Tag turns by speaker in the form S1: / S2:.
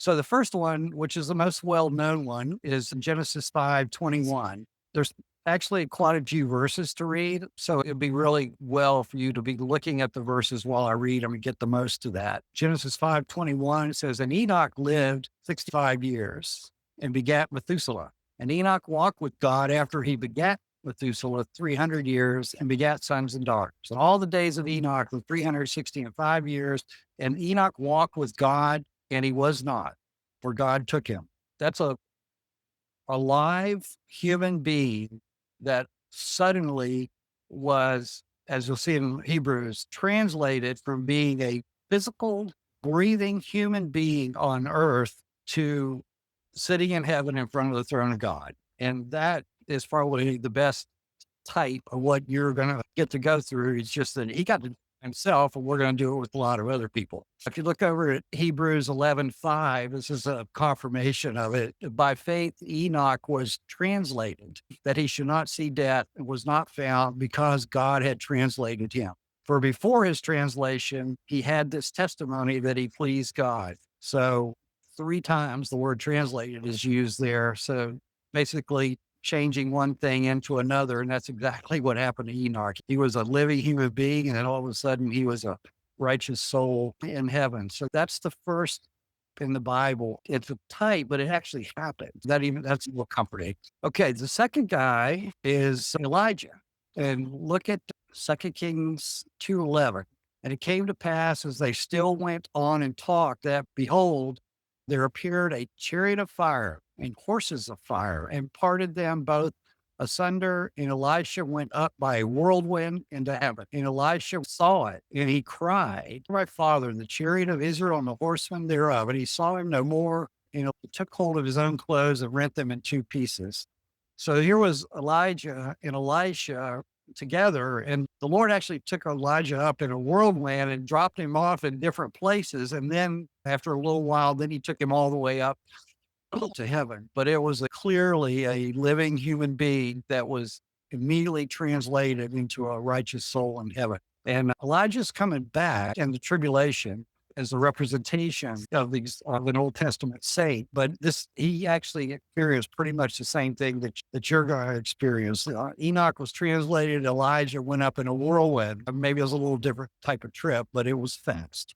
S1: So the first one, which is the most well-known one, is Genesis 5:21. There's actually quite a few verses to read, so it'd be really well for you to be looking at the verses while I read them and get the most of that. Genesis 5:21 says, "And Enoch lived 65 years and begat Methuselah. And Enoch walked with God after he begat Methuselah 300 years and begat sons and daughters. And all the days of Enoch were 365 years. And Enoch walked with God, and he was not, for God took him." That's a live human being that suddenly was, as you'll see in Hebrews, translated from being a physical, breathing human being on earth to sitting in heaven in front of the throne of God. And that is probably the best type of what you're going to get to go through. It's just that he got to himself, and we're going to do it with a lot of other people. If you look over at Hebrews 11:5, this is a confirmation of it. By faith, Enoch was translated that he should not see death and was not found because God had translated him. For before his translation, he had this testimony that he pleased God. So 3 times the word translated is used there. So basically, changing one thing into another. And that's exactly what happened to Enoch. He was a living human being, and then all of a sudden he was a righteous soul in heaven. So that's the first in the Bible. It's a type, but it actually happened. That's a little comforting. Okay, the second guy is Elijah. And look at 2 Kings 2:11. "And it came to pass as they still went on and talked that, behold, there appeared a chariot of fire and horses of fire and parted them both asunder. And Elisha went up by a whirlwind into heaven. And Elisha saw it, and he cried, My father, the chariot of Israel and the horsemen thereof. And he saw him no more, and he took hold of his own clothes and rent them in 2 pieces." So here was Elijah and Elisha together, and the Lord actually took Elijah up in a whirlwind and dropped him off in different places. And then after a little while, then he took him all the way up to heaven. But it was clearly a living human being that was immediately translated into a righteous soul in heaven. And Elijah's coming back in the tribulation as a representation of an Old Testament saint. But he actually experienced pretty much the same thing that you're going to experience. Enoch was translated. Elijah went up in a whirlwind. Maybe it was a little different type of trip, but it was fast.